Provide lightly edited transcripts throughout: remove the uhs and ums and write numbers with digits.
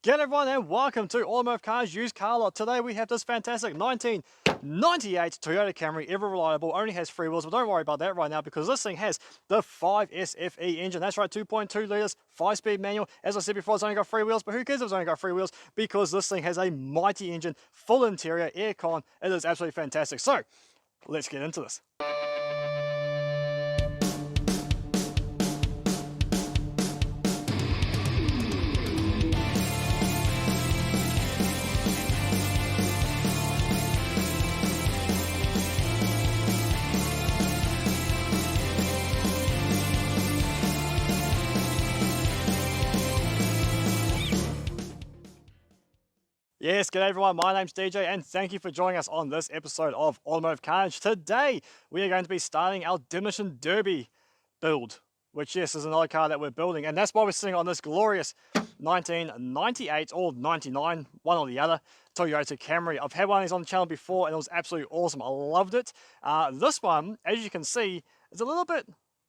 G'day everyone and welcome to Automotive Cars Used Car Lot. Today we have this fantastic 1998 Toyota Camry, ever reliable, only has 3 wheels, but don't worry about that right now because this thing has the 5SFE engine. That's right, 2.2 litres, 5-speed manual. As I said before, it's only got 3 wheels, but who cares if it's only got 3 wheels because this thing has a mighty engine, full interior, aircon. It is absolutely fantastic. So, let's get into this. Yes, g'day everyone, my name's DJ and thank you for joining us on this episode of Automotive Carnage. Today, we are going to be starting our Demolition Derby build, which yes, is another car that we're building, and that's why we're sitting on this glorious 1998 or 99, one or the other, Toyota Camry. I've had one of these on the channel before and it was absolutely awesome. I loved it. This one, as you can see, is a little bit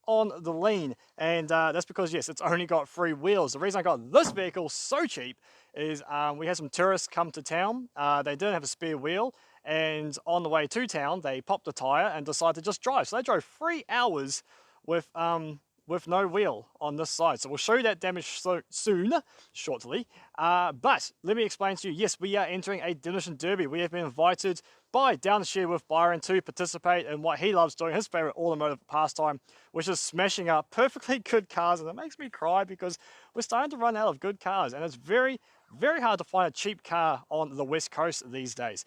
on the lean, and that's because yes, it's only got 3 wheels. The reason I got this vehicle so cheap is we had some tourists come to town. They didn't have a spare wheel, and on the way to town they popped a tire and decided to just drive. So they drove 3 hours with no wheel on this side. So we'll show you that damage soon, shortly. But let me explain to you, yes, we are entering a Demolition Derby. We have been invited by Down the Share with Byron to participate in what he loves doing, his favorite automotive pastime, which is smashing up perfectly good cars. And it makes me cry because we're starting to run out of good cars, and it's very, very hard to find a cheap car on the West Coast these days.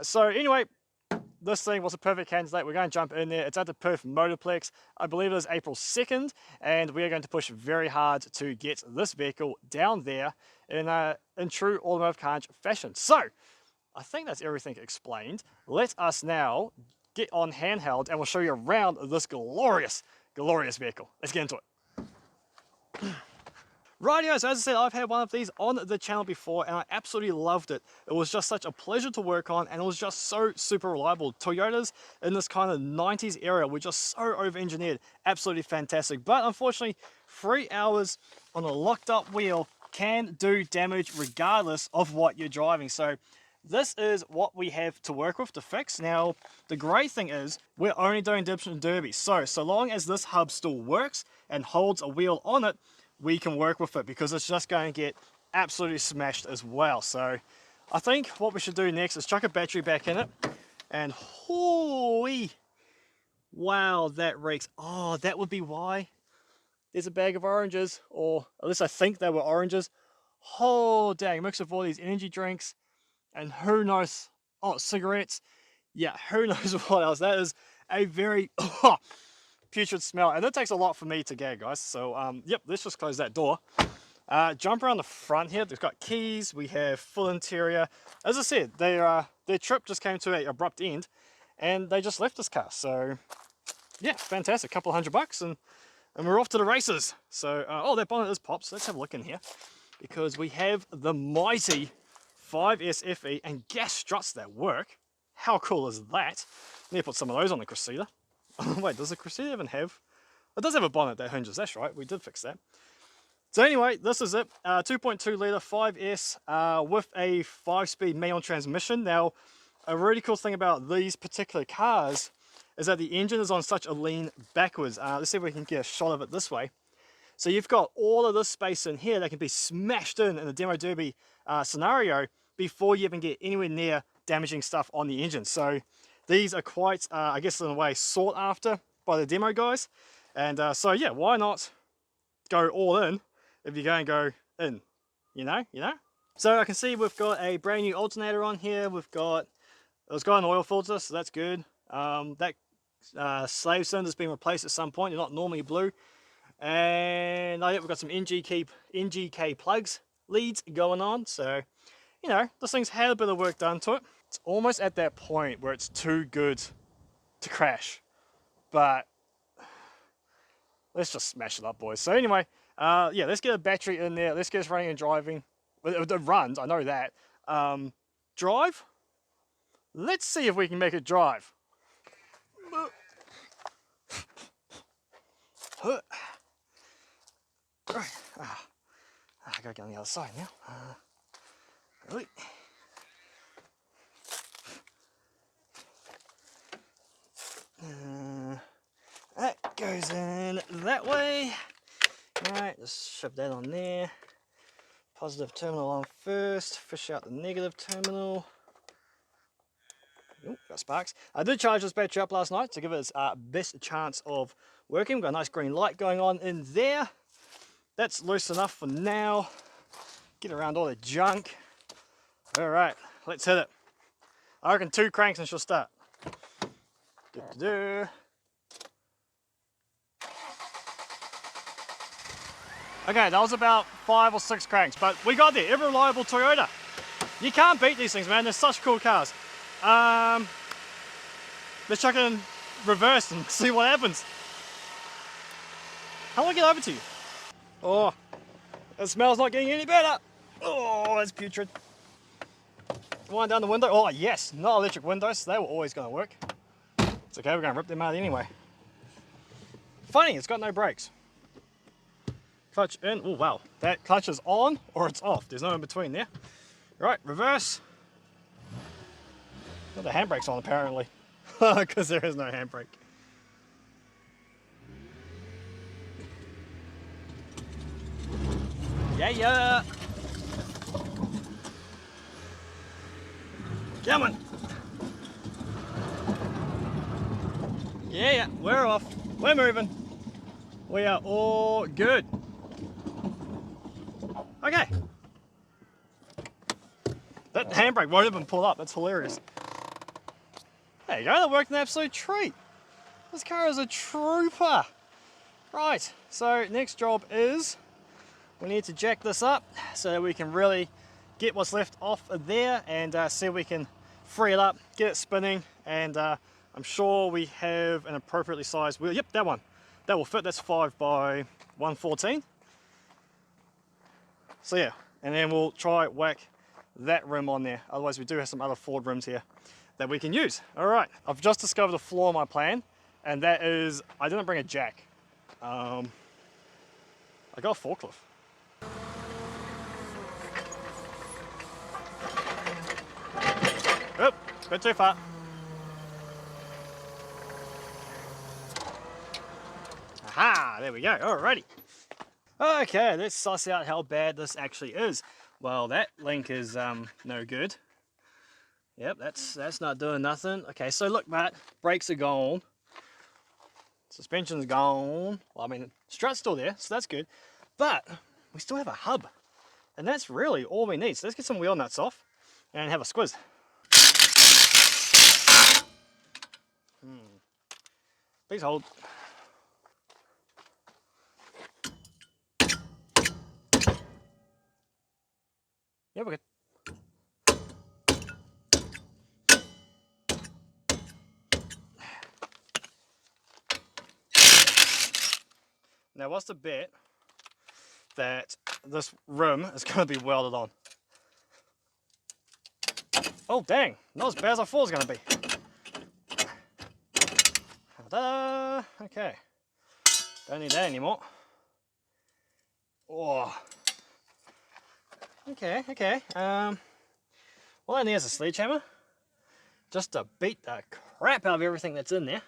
So anyway, this thing was a perfect candidate. We're going to jump in there. It's at the Perth Motorplex. I believe it is April 2nd, and we are going to push very hard to get this vehicle down there in true automotive carnage fashion. So, I think that's everything explained. Let us now get on handheld, and we'll show you around this glorious, glorious vehicle. Let's get into it. Rightio, so as I said, I've had one of these on the channel before and I absolutely loved it. It was just such a pleasure to work on and it was just so super reliable. Toyotas in this kind of 90s era were just so over-engineered, absolutely fantastic. But unfortunately, 3 hours on a locked up wheel can do damage regardless of what you're driving. So this is what we have to work with to fix. Now, the great thing is we're only doing Demolition Derby. So long as this hub still works and holds a wheel on it, we can work with it because it's just going to get absolutely smashed as well. So I think what we should do next is chuck a battery back in it, and holy wow, that reeks. Oh, that would be why there's a bag of oranges, or at least I think they were oranges. Oh dang, mix of all these energy drinks and who knows, oh, cigarettes. Yeah, who knows what else. That is a very putrid smell, and it takes a lot for me to gag, guys. So yep, let's just close that door. Jump around the front here. They've got keys, we have full interior. As I said, their trip just came to an abrupt end and they just left this car. So yeah, fantastic, couple $100 and we're off to the races. So oh, that bonnet is popped, so let's have a look in here because we have the mighty 5SFE and gas struts that work. How cool is that? Need to put some of those on the Cressida. Wait, does the Cressida even have? It does have a bonnet that hinges, that's right, we did fix that. So anyway, this is it, 2.2 litre 5S with a 5-speed manual transmission. Now, a really cool thing about these particular cars is that the engine is on such a lean backwards. Let's see if we can get a shot of it this way. So you've got all of this space in here that can be smashed in a Demo Derby scenario before you even get anywhere near damaging stuff on the engine. So these are quite, I guess in a way, sought after by the demo guys. And so yeah, why not go all in if you're going to go in, you know? So I can see we've got a brand new alternator on here. It's got an oil filter, so that's good. That slave cylinder's been replaced at some point. They're not normally blue. And oh yeah, we've got some NGK plugs, leads going on. So, you know, this thing's had a bit of work done to it. It's almost at that point where it's too good to crash. But let's just smash it up, boys. So anyway, yeah, let's get a battery in there. Let's get us running and driving. It runs, I know that. Drive? Let's see if we can make it drive. I gotta get on the other side now. That goes in that way. Alright, just shove that on there. Positive terminal on first, fish out the negative terminal. Ooh, got sparks. I did charge this battery up last night to give it its best chance of working. We've got a nice green light going on in there. That's loose enough for now. Get around all the junk. Alright, let's hit it. I reckon 2 cranks and she'll start. Okay, that was about 5 or 6 cranks, but we got there. Ever reliable Toyota. You can't beat these things, man. They're such cool cars. Let's chuck it in reverse and see what happens. How do I get over to you? Oh, the smell's not getting any better. Oh, that's putrid. Wind down the window. Oh yes, not electric windows. So they were always going to work. It's okay, we're going to rip them out anyway. Funny, it's got no brakes. Clutch in. Oh wow, that clutch is on or it's off. There's no in between there. Right, reverse. Got the handbrake's on apparently, because there is no handbrake. Yeah. Come on. Yeah, we're off. We're moving. We are all good. Okay. That handbrake won't even pull up. That's hilarious. There you go. That worked an absolute treat. This car is a trooper. Right. So next job is we need to jack this up so that we can really get what's left off of there and see if we can free it up, get it spinning, and I'm sure we have an appropriately sized wheel. Yep, that one. That will fit. That's 5 by 114. So yeah, and then we'll try whack that rim on there. Otherwise we do have some other Ford rims here that we can use. All right, I've just discovered a flaw in my plan, and that is I didn't bring a jack. I got a forklift. Oop, a bit too far. Aha, there we go, alrighty. Okay, let's suss out how bad this actually is. Well, that link is no good. Yep, that's not doing nothing. Okay, so look, Matt, brakes are gone. Suspension's gone. Well, I mean, strut's still there, so that's good. But we still have a hub. And that's really all we need. So let's get some wheel nuts off and have a squiz. Please hold. Yeah, we're good. Now, what's the bet that this rim is going to be welded on? Oh, dang. Not as bad as I thought it was going to be. Ta-da! Okay. Don't need that anymore. Oh. Okay. Well, I need is a sledgehammer. Just to beat the crap out of everything that's in there.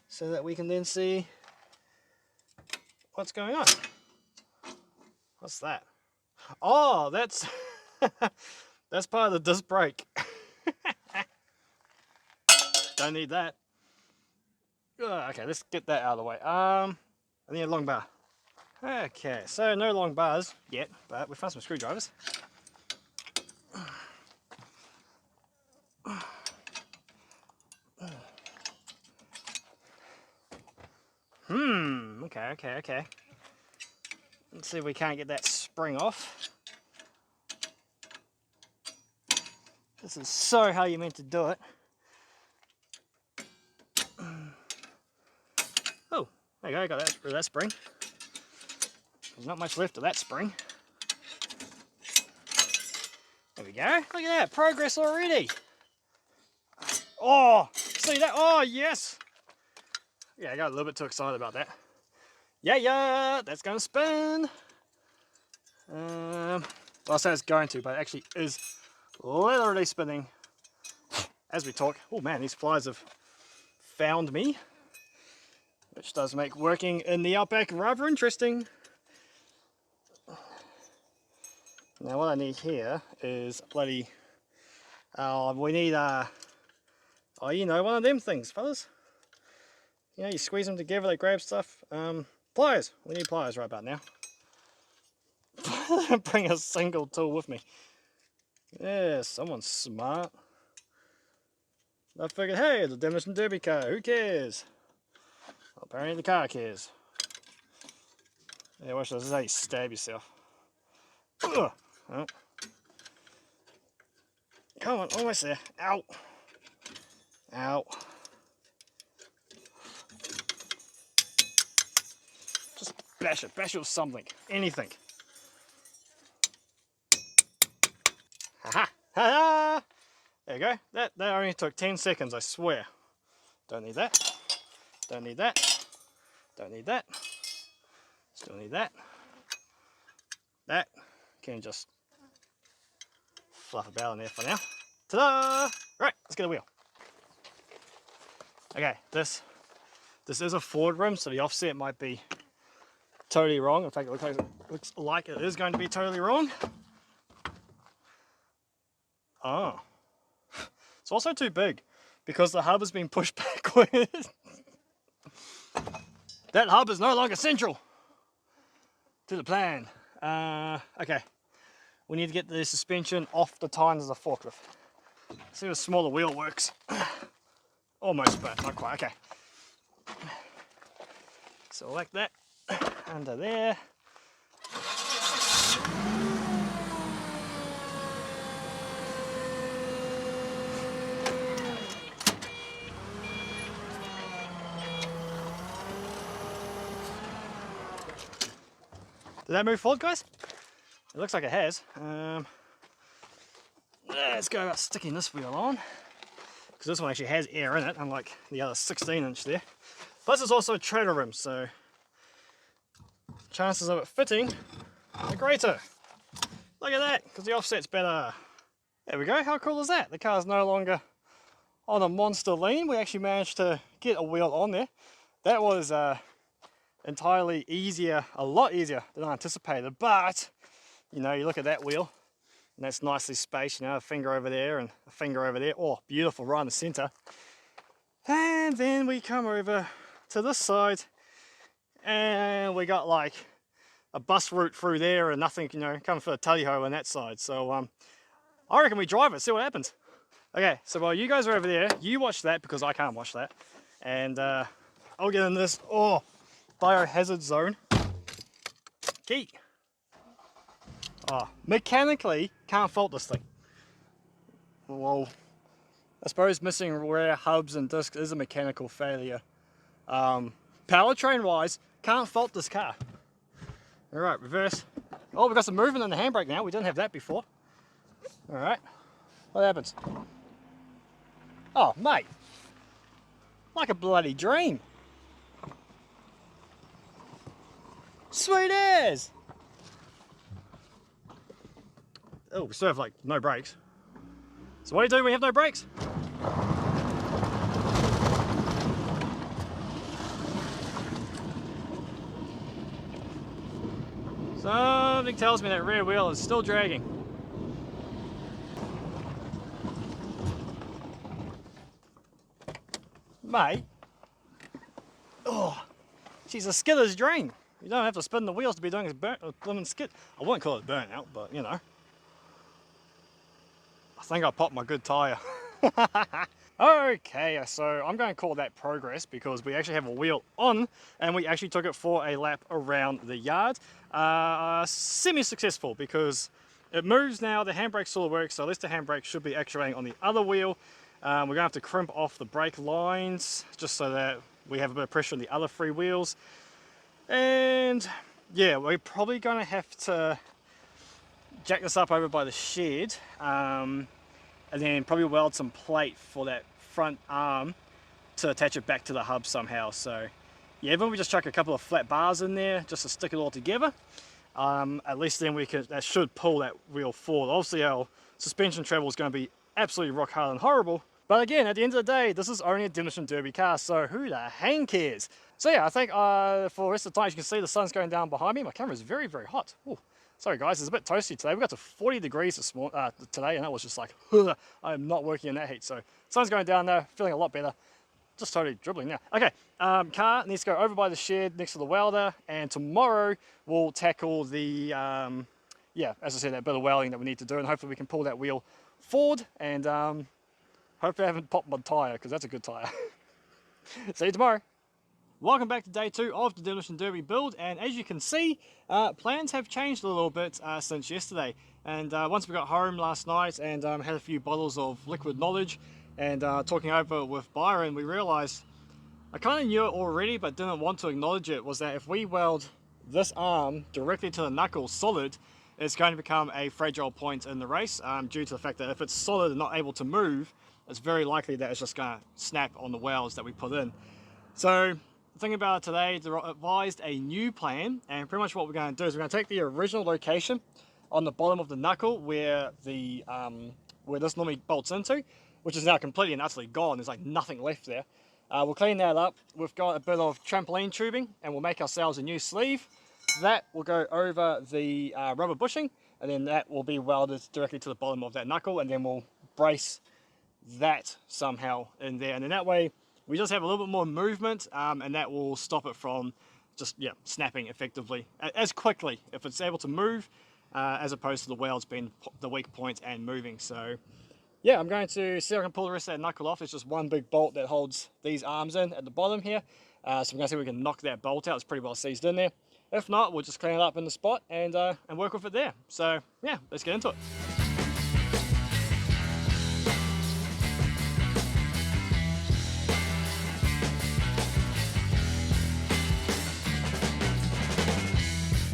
So that we can then see what's going on. What's that? Oh, that's that's part of the disc brake. Don't need that. Okay, let's get that out of the way. I need a long bar. Okay, so no long bars yet, but we found some screwdrivers. Okay. Let's see if we can't get that spring off. This is so how you meant to do it. Oh, there you go, got that spring. There's not much left of that spring. There we go, look at that, progress already. Oh, see that? Oh, yes. Yeah, I got a little bit too excited about that. Yeah, that's gonna spin. Well, I say it's going to, but it actually is literally spinning as we talk. Oh man, these flies have found me, which does make working in the outback rather interesting. Now what I need here is bloody, we need oh, you know, one of them things, fellas. You know, you squeeze them together, they grab stuff. Pliers, we need pliers right about now. Bring a single tool with me. Yeah, someone's smart. I figured, hey, the Demolition Derby car, who cares? Well, apparently the car cares. Yeah, watch this, this is how you stab yourself. Ugh. Oh. Come on, almost there. Ow. Ow. Just bash it with something, anything. Ha ha! There you go. That only took 10 seconds, I swear. Don't need that. Don't need that. Don't need that. Still need that. That can just fluff about in there for now. Ta-da! Right, let's get a wheel. Okay, this is a forward rim, so the offset might be totally wrong. In fact, it looks like it is going to be totally wrong. Oh. It's also too big because the hub has been pushed backwards. That hub is no longer central to the plan. Okay, we need to get the suspension off the tines of the forklift. See if a smaller wheel works. Almost, but not quite. Okay. Select that under there. Did that move forward, guys? It looks like it has. Let's go about sticking this wheel on, because this one actually has air in it, unlike the other 16-inch there. Plus it's also a trailer rim, so chances of it fitting are greater. Look at that, because the offset's better. There we go, how cool is that? The car's no longer on a monster lean. We actually managed to get a wheel on there. That was entirely easier, a lot easier than I anticipated, but you know, you look at that wheel and that's nicely spaced, you know, a finger over there and a finger over there. Oh, beautiful, right in the center. And then we come over to this side and we got like a bus route through there and nothing, you know, coming for the tally-ho on that side. So I reckon we drive it, see what happens. Okay, so while you guys are over there, you watch that because I can't watch that. And I'll get in this, oh, biohazard zone. Key. Oh, mechanically, can't fault this thing. Well, I suppose missing rear hubs and discs is a mechanical failure. Powertrain wise, can't fault this car. Alright, reverse. Oh, we've got some movement in the handbrake now. We didn't have that before. Alright, what happens? Oh, mate. Like a bloody dream. Sweet as! Oh, we still have like no brakes. So what do you do when we have no brakes? Something tells me that rear wheel is still dragging. Mate. Oh, she's a skidder's dream. You don't have to spin the wheels to be doing a blooming skid. I wouldn't call it burnout, but you know. I think I popped my good tyre. Okay, so I'm going to call that progress because we actually have a wheel on and we actually took it for a lap around the yard. Semi-successful because it moves now, the handbrake still works, so at least the handbrake should be actuating on the other wheel. We're going to have to crimp off the brake lines just so that we have a bit of pressure on the other three wheels. And yeah, we're probably going to have to jack this up over by the shed and then probably weld some plate for that front arm to attach it back to the hub somehow. So yeah, even if we just chuck a couple of flat bars in there just to stick it all together, At least then that should pull that wheel forward. Obviously our suspension travel is going to be absolutely rock hard and horrible. But again, at the end of the day, this is only a Demolition Derby car, so who the hang cares? So yeah, I think for the rest of the time, you can see the sun's going down behind me. My camera is very, very hot. Ooh. Sorry guys, it's a bit toasty today. We got to 40 degrees today, and that was just like, I am not working in that heat. So sun's going down now, feeling a lot better. Just totally dribbling now. Okay, car needs to go over by the shed next to the welder, and tomorrow we'll tackle the, yeah, as I said, that bit of welding that we need to do, and hopefully we can pull that wheel forward, and hopefully I haven't popped my tyre, because that's a good tyre. See you tomorrow. Welcome back to day 2 of the Demolition Derby build, and as you can see, plans have changed a little bit since yesterday. And once we got home last night and had a few bottles of liquid knowledge and talking over with Byron, we realised, I kind of knew it already but didn't want to acknowledge it, was that if we weld this arm directly to the knuckle solid, it's going to become a fragile point in the race due to the fact that if it's solid and not able to move, it's very likely that it's just going to snap on the welds that we put in. So thinking about it today, devised a new plan, and pretty much what we're going to do is we're going to take the original location on the bottom of the knuckle where the where this normally bolts into, which is now completely and utterly gone. There's like nothing left there. We'll clean that up. We've got a bit of trampoline tubing, and we'll make ourselves a new sleeve. That will go over the rubber bushing, and then that will be welded directly to the bottom of that knuckle, and then we'll brace that somehow in there, and then that way we just have a little bit more movement, and that will stop it from just snapping effectively as quickly if it's able to move, as opposed to the welds being the weak point and moving. So yeah, I'm going to see if I can pull the rest of that knuckle off. There's just one big bolt that holds these arms in at the bottom here, so I'm going to see if we can knock that bolt out. It's pretty well seized in there. If not, we'll just clean it up in the spot and work with it there. So yeah, let's get into it.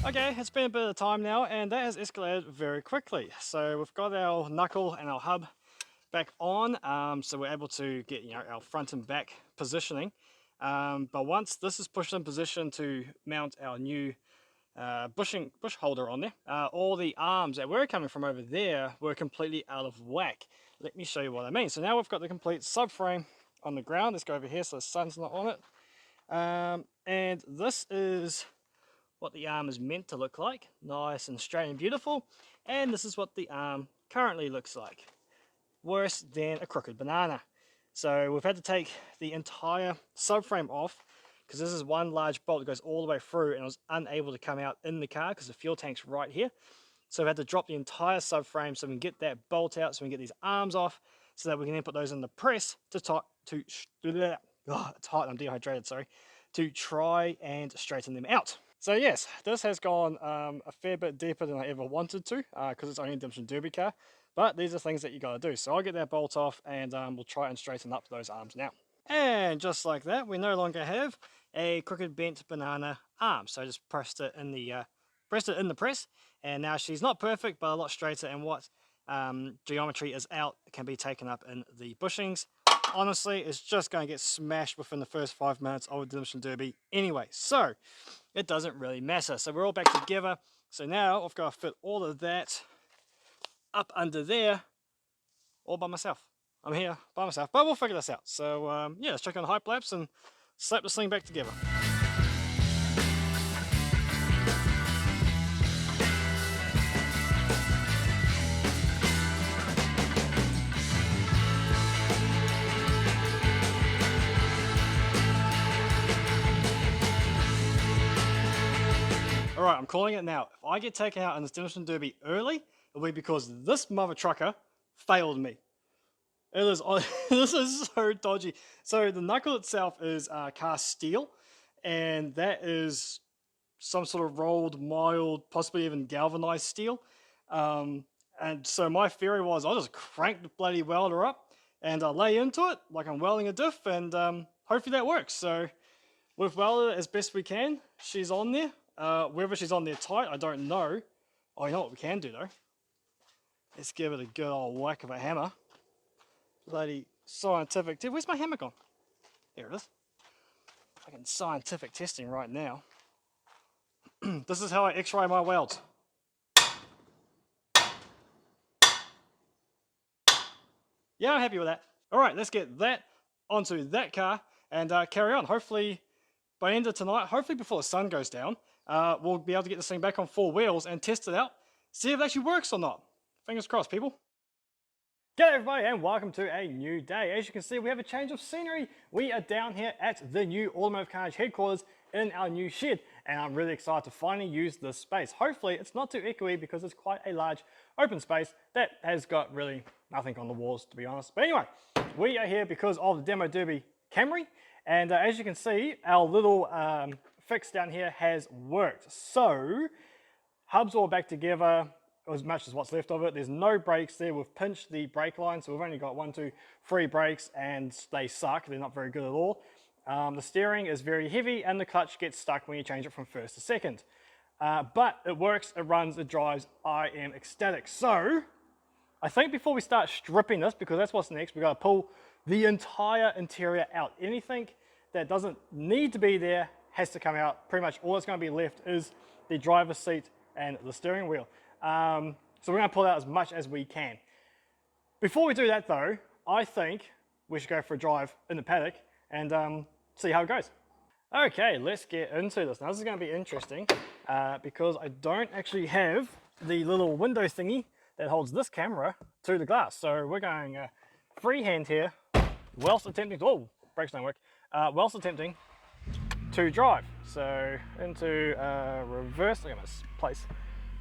Okay, it's been a bit of time now, and that has escalated very quickly. So we've got our knuckle and our hub back on, so we're able to get our front and back positioning. But once this is pushed in position to mount our new bush holder on there, all the arms that were coming from over there were completely out of whack. Let me show you what I mean. So now we've got the complete subframe on the ground. Let's go over here so the sun's not on it. And this is what the arm is meant to look like, nice and straight and beautiful, and this is what the arm currently looks like, worse than a crooked banana. So we've had to take the entire subframe off because this is one large bolt that goes all the way through, and I was unable to come out in the car because the fuel tank's right here. So we've had to drop the entire subframe so we can get that bolt out, so we can get these arms off, so that we can then put those in the press it's hot, I'm dehydrated, sorry, to try and straighten them out. So yes, this has gone a fair bit deeper than I ever wanted to, because it's only a Demolition Derby car, but these are things that you got to do. So I'll get that bolt off, and we'll try and straighten up those arms now. And just like that, we no longer have a crooked bent banana arm. So I just pressed it in the press, and now she's not perfect, but a lot straighter, and what geometry is out can be taken up in the bushings. Honestly, it's just going to get smashed within the first 5 minutes of a Demolition Derby anyway, so it doesn't really matter. So we're all back together. So now I've got to fit all of that up under there all by myself. I'm here by myself, but we'll figure this out. So yeah, let's check on the hype laps and slap this thing back together. Alright, I'm calling it now. If I get taken out in this Demolition Derby early, it'll be because this mother trucker failed me. It is, this is so dodgy. So the knuckle itself is cast steel, and that is some sort of rolled, mild, possibly even galvanized steel. And so my theory was I'll just crank the bloody welder up and lay into it like I'm welding a diff, and hopefully that works. So we've welded it as best we can. She's on there. Whether she's on there tight, I don't know. Oh, you know what we can do though? Let's give it a good old whack of a hammer. Bloody scientific. Where's my hammer gone? There it is. Fucking scientific testing right now. This is how I x-ray my welds. Yeah, I'm happy with that. All right, let's get that onto that car and carry on. Hopefully, by the end of tonight, hopefully before the sun goes down, we'll be able to get this thing back on 4 wheels and test it out, see if it actually works or not. Fingers crossed, people. G'day everybody and welcome to a new day. As you can see, we have a change of scenery. We are down here at the new Automotive Carnage headquarters in our new shed, and I'm really excited to finally use this space. Hopefully it's not too echoey because it's quite a large open space that has got really nothing on the walls, to be honest. But anyway, we are here because of the Demo Derby Camry, and as you can see, our little fix down here has worked. So hubs all back together, as much as what's left of it. There's no brakes there. We've pinched the brake line, so we've only got 1, 2, 3 brakes, and they suck. They're not very good at all. The steering is very heavy, and the clutch gets stuck when you change it from first to second. But it works, it runs, it drives. I am ecstatic. So I think before we start stripping this, because that's what's next, we've got to pull the entire interior out. Anything that doesn't need to be there has to come out. Pretty much all that's going to be left is the driver's seat and the steering wheel. So we're going to pull out as much as we can. Before we do that though, I think we should go for a drive in the paddock and see how it goes. Okay, let's get into this. Now this is going to be interesting because I don't actually have the little window thingy that holds this camera to the glass. So we're going freehand here whilst attempting to, oh, brakes don't work, whilst attempting to drive. So into reverse, look at this place.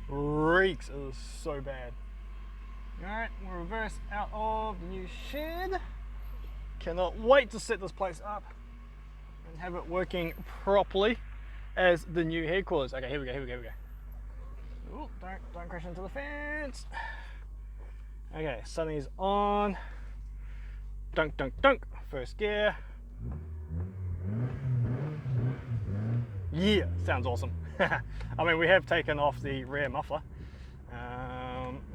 Reeks, it was so bad. Alright, we'll reverse out of the new shed. Cannot wait to set this place up and have it working properly as the new headquarters. Okay, here we go. Ooh, don't crash into the fence. Okay, sunny's on. Dunk. First gear. Yeah, sounds awesome. I mean, we have taken off the rear muffler.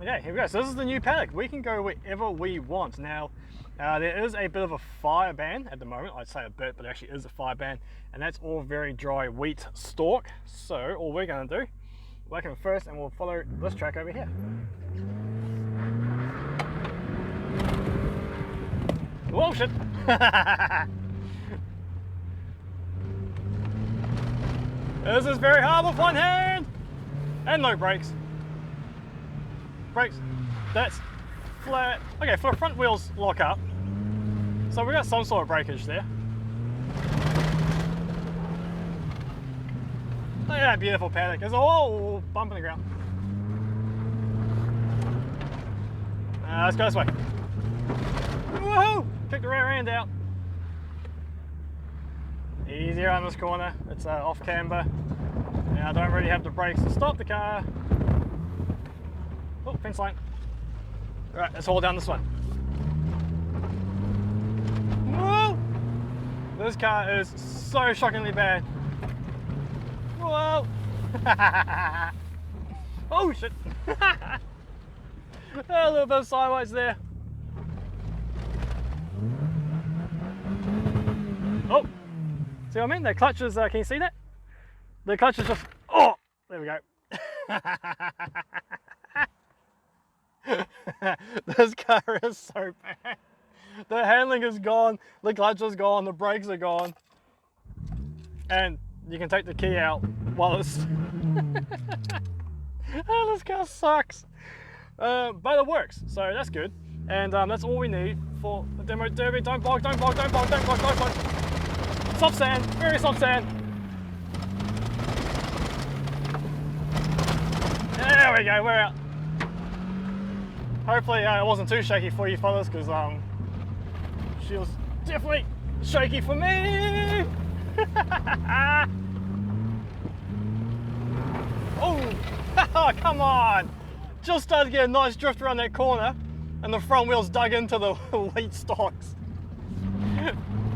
Okay, here we go. So this is the new paddock. We can go wherever we want. Now, there is a bit of a fire ban at the moment. I'd say a bit, but it actually is a fire ban. And that's all very dry wheat stalk. So all we're going to do, whack him first, and we'll follow this track over here. Whoa, shit. This is very hard with one hand! And no brakes. Brakes, that's flat. Okay, for front wheels lock up. So we got some sort of brakeage there. Look at that beautiful paddock. There's a whole bump in the ground. Let's go this way. Woohoo! Kick the rear end out. Easier on this corner, it's off camber. Now I don't really have the brakes to stop the car. Oh, fence line. Alright, let's haul down this one. Whoa! This car is so shockingly bad. Whoa! Oh shit! A little bit of sideways there. Oh! See what I mean? The clutch is, can you see that? The clutch is just, oh, there we go. This car is so bad. The handling is gone, the clutch is gone, the brakes are gone. And you can take the key out while it's... Oh, this car sucks. But it works, so that's good. And that's all we need for the Demo Derby. Don't bog. Soft sand, very soft sand. There we go, we're out. Hopefully it wasn't too shaky for you fellas, because she was definitely shaky for me. Oh, come on. Just started to get a nice drift around that corner, and the front wheels dug into the wheat stalks.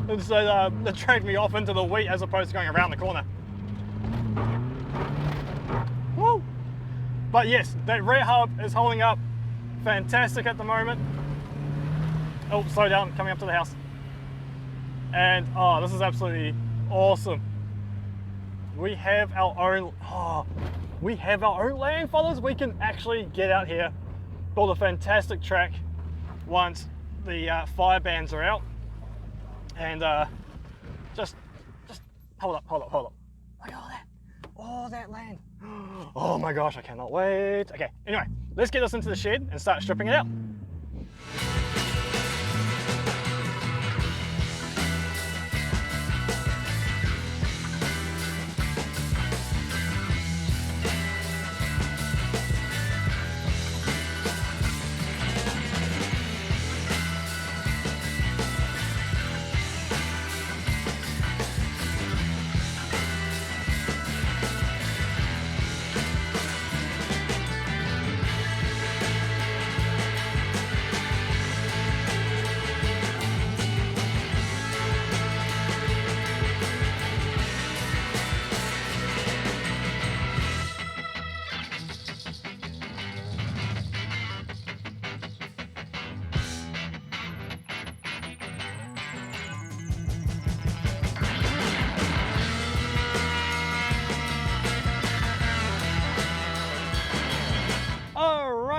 And so they dragged me off into the wheat as opposed to going around the corner. Woo! But yes, that rear hub is holding up fantastic at the moment. Oh, slow down, coming up to the house. And oh, this is absolutely awesome. we have our own, land, fellas. We can actually get out here, build a fantastic track once the fire bans are out. And just hold up. Look at all that land. Oh my gosh, I cannot wait. Okay, anyway, let's get this into the shed and start stripping it out.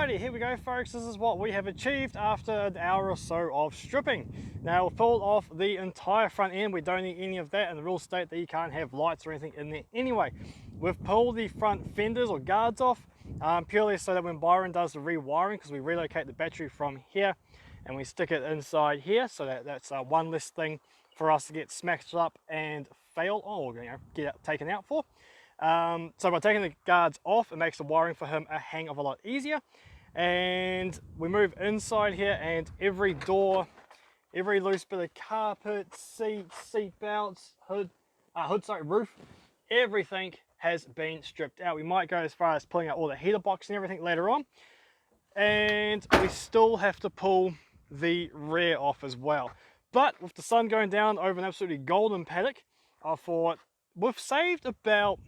Here we go, folks. This is what we have achieved after an hour or so of stripping. Now we've pulled off the entire front end. We don't need any of that, and the rules state that you can't have lights or anything in there anyway. We've pulled the front fenders or guards off purely so that when Byron does the rewiring, because we relocate the battery from here and we stick it inside here, so that's one less thing for us to get smashed up and fail or get taken out for. So by taking the guards off, it makes the wiring for him a hang of a lot easier. And we move inside here, and every door, every loose bit of carpet, seat belts, roof, everything has been stripped out. We might go as far as pulling out all the heater box and everything later on. And we still have to pull the rear off as well. But with the sun going down over an absolutely golden paddock, I thought we've saved about,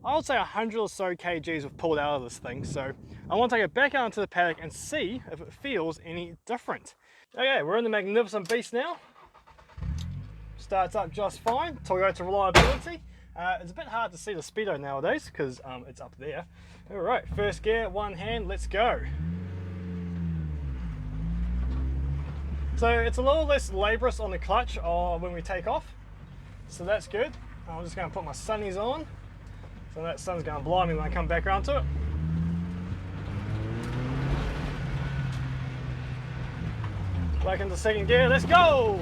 I would say 100 or so kgs we've pulled out of this thing. So I want to take it back out into the paddock and see if it feels any different. Okay, we're in the magnificent beast now. Starts up just fine. Toyota reliability. It's a bit hard to see the speedo nowadays because it's up there. All right, first gear, one hand, let's go. So it's a little less laborious on the clutch when we take off. So that's good. I'm just going to put my sunnies on. So that sun's going to blind me when I come back around to it. Back into second gear, let's go!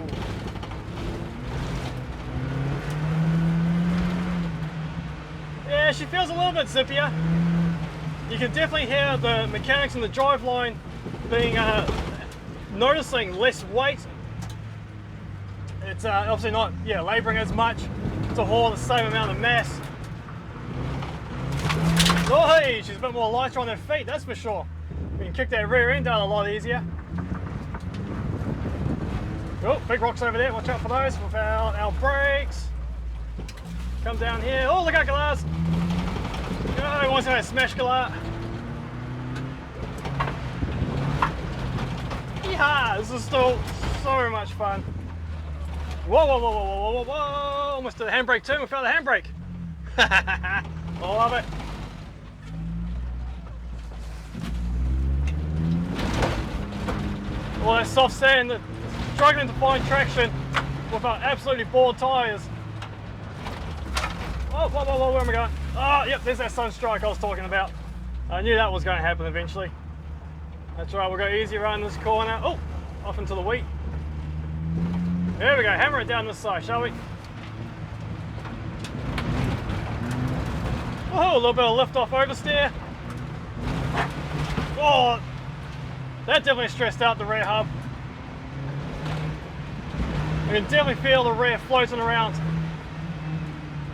Yeah, she feels a little bit zippier. You can definitely hear the mechanics in the driveline being noticing less weight. It's obviously not labouring as much to haul the same amount of mass. Oh, hey, she's a bit more lighter on her feet, that's for sure. We can kick that rear end down a lot easier. Oh, big rocks over there, watch out for those without our brakes. Come down here. Oh, look out, Galars. Oh, he wants to smash Galar. Yeah, this is still so much fun. Whoa, whoa, whoa, whoa, whoa, whoa, whoa. Almost did the handbrake too, without the handbrake. I love it. All that soft sand, struggling to find traction with our absolutely bored tyres. Oh, whoa, whoa, whoa, where am I going? Oh, yep, there's that sunstrike I was talking about. I knew that was going to happen eventually. That's right, we'll go easy around this corner. Oh, off into the wheat. There we go, hammer it down this side, shall we? Oh, a little bit of lift off oversteer. Oh, that definitely stressed out the rear hub. You can definitely feel the rear floating around.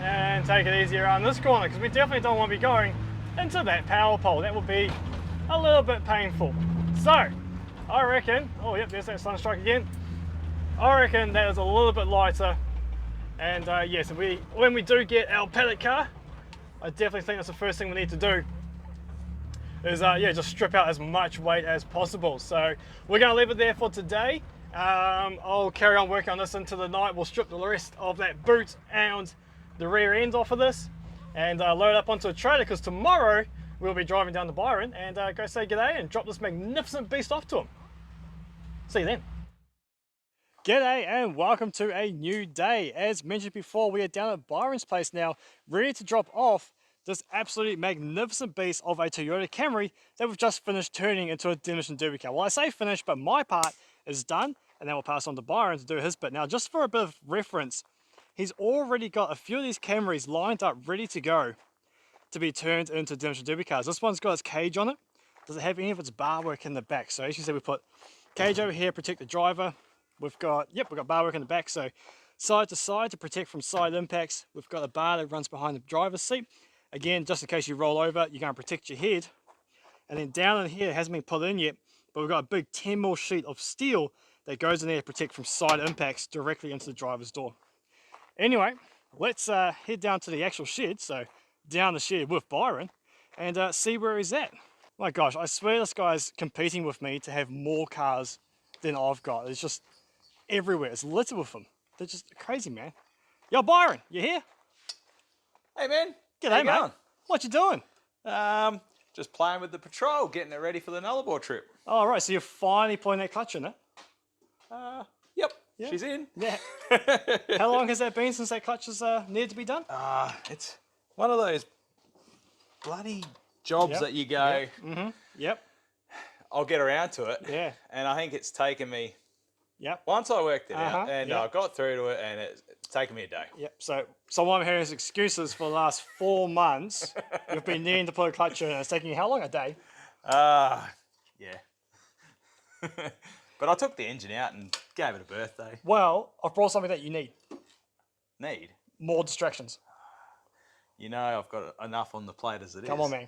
And take it easy around this corner because we definitely don't want to be going into that power pole. That would be a little bit painful. So, I reckon, oh yep, there's that sunstrike again. I reckon that is a little bit lighter. And yes, when we do get our paddock car, I definitely think that's the first thing we need to do. Is just strip out as much weight as possible. So we're going to leave it there for today. I'll carry on working on this into the night. We'll strip the rest of that boot and the rear end off of this and load up onto a trailer, because tomorrow we'll be driving down to Byron and go say g'day and drop this magnificent beast off to him. See you then. G'day and welcome to a new day. As mentioned before, we are down at Byron's place now, ready to drop off this absolutely magnificent beast of a Toyota Camry that we've just finished turning into a Demolition Derby car. Well, I say finished, but my part is done, and then we'll pass on to Byron to do his bit. Now, just for a bit of reference, he's already got a few of these Camrys lined up, ready to go to be turned into Demolition Derby cars. This one's got its cage on it. Doesn't have any of its bar work in the back. So as you see, we put cage over here, protect the driver. We've got bar work in the back, so side to side to protect from side impacts. We've got a bar that runs behind the driver's seat. Again, just in case you roll over, you're going to protect your head. And then down in here, it hasn't been put in yet, but we've got a big 10mm sheet of steel that goes in there to protect from side impacts directly into the driver's door. Anyway, let's head down to the actual shed, so down the shed with Byron, and see where he's at. My gosh, I swear this guy's competing with me to have more cars than I've got. It's just everywhere. It's littered with them. They're just crazy, man. Yo, Byron, you here? Hey, man. G'day, mate. Going? What you doing? Just playing with the patrol, getting it ready for the Nullarbor trip. Oh, right. So you're finally putting that clutch in it? Yep. She's in. Yeah. How long has that been since that clutch has needed to be done? It's one of those bloody jobs that you go, Yep. I'll get around to it. Yeah. And I think it's taken me, yep. Once I worked it out, and I got through to it, and it's taken me a day. Yep. So what I'm hearing is excuses for the last 4 months. You've been needing to put a clutch in, and it's taking you how long? A day? Yeah. But I took the engine out and gave it a birthday. Well, I've brought something that you need. Need? More distractions. You know, I've got enough on the plate as it is. Come on, man.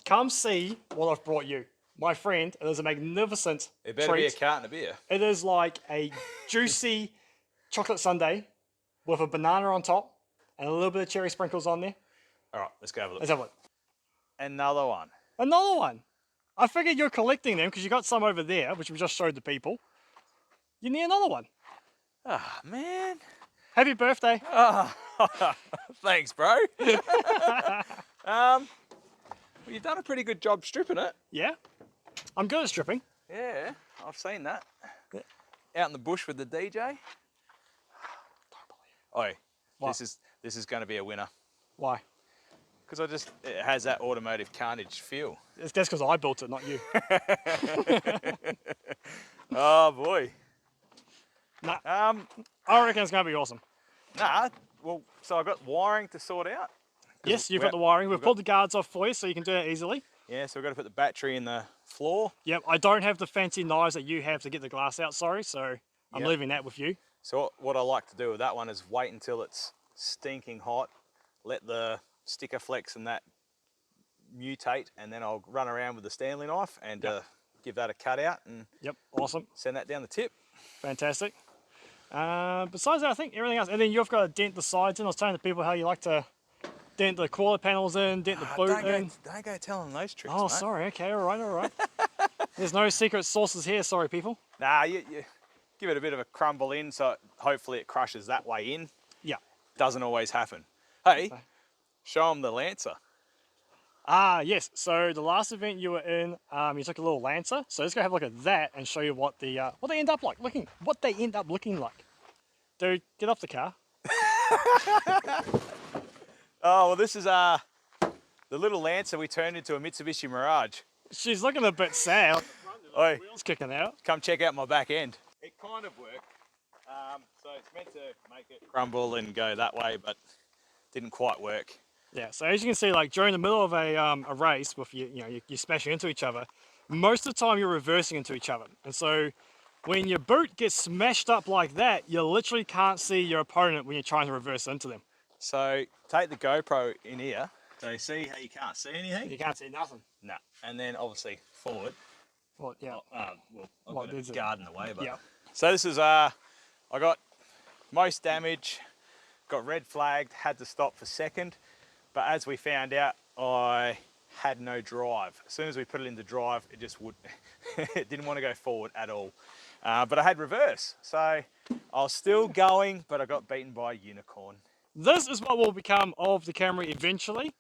Come see what I've brought you. My friend, it is a magnificent It better treat. be a carton of beer. It is like a juicy chocolate sundae with a banana on top and a little bit of cherry sprinkles on there. All right, let's go have a look. Let's have a look. Another one. Another one. I figured you're collecting them because you got some over there, which we just showed the people. You need another one. Ah, man. Happy birthday. Thanks, bro. Well, you've done a pretty good job stripping it. Yeah. I'm good at stripping. Yeah, I've seen that. Yeah. Out in the bush with the DJ. Don't believe it. Oi, this is going to be a winner. Why? Because it has that automotive carnage feel. That's because I built it, not you. Oh boy. Nah. I reckon it's going to be awesome. Nah. Well, so I got wiring to sort out. Yes, you've got the wiring. We've pulled the guards off for you, so you can do it easily. Yeah, so we've got to put the battery in the floor. Yep, I don't have the fancy knives that you have to get the glass out, sorry, so I'm leaving that with you. So what I like to do with that one is wait until it's stinking hot, let the sticker flex and that mutate, and then I'll run around with the Stanley knife and give that a cut out and awesome. Send that down the tip. Fantastic. Besides that, I think everything else, and then you've got to dent the sides in. I was telling the people how you like to dent the quarter panels in, dent the boot in. Don't go telling those tricks, Oh, mate. sorry. Okay, all right. There's no secret sauces here, sorry, people. Nah, you give it a bit of a crumble in, so hopefully it crushes that way in. Yeah. Doesn't always happen. Hey, show them the Lancer. Yes. So the last event you were in, you took a little Lancer. So let's go have a look at that and show you what they end up looking like. Dude, get off the car. Oh, well, this is the little Lancer we turned into a Mitsubishi Mirage. She's looking a bit sad. Oi, The wheels kicking out. come check out my back end. It kind of worked. So it's meant to make it crumble and go that way, but didn't quite work. Yeah, so as you can see, like during the middle of a race with you smashing into each other, most of the time you're reversing into each other. And so when your boot gets smashed up like that, you literally can't see your opponent when you're trying to reverse into them. So take the GoPro in here. So you see how you can't see anything? You can't see nothing. No. And then obviously forward. Well, yeah. I've got a guard in the way, but. Yeah. So this is, I got most damage, got red flagged, had to stop for second. But as we found out, I had no drive. As soon as we put it into drive, it just it didn't want to go forward at all. But I had reverse. So I was still going, but I got beaten by a unicorn. this is what will become of the Camry eventually.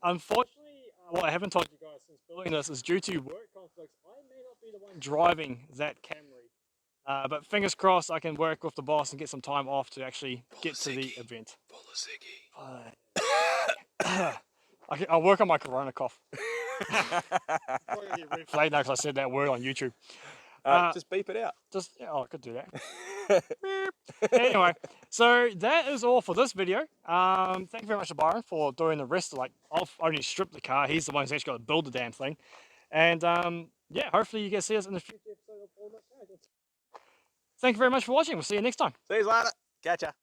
Unfortunately, what I haven't told you guys since building this is due to work conflicts, I may not be the one driving that Camry. But fingers crossed I can work with the boss and get some time off to actually get to the event. I'll work on my corona cough. Probably get red flagged now because I said that word on YouTube. Just beep it out. Yeah, I could do that. Anyway, so that is all for this video. Thank you very much to Byron for doing the rest. I've only stripped the car. He's the one who's actually got to build the damn thing. And yeah, hopefully you can see us in the future episode of All About Cars. Thank you very much for watching. We'll see you next time. See you later. Catch ya.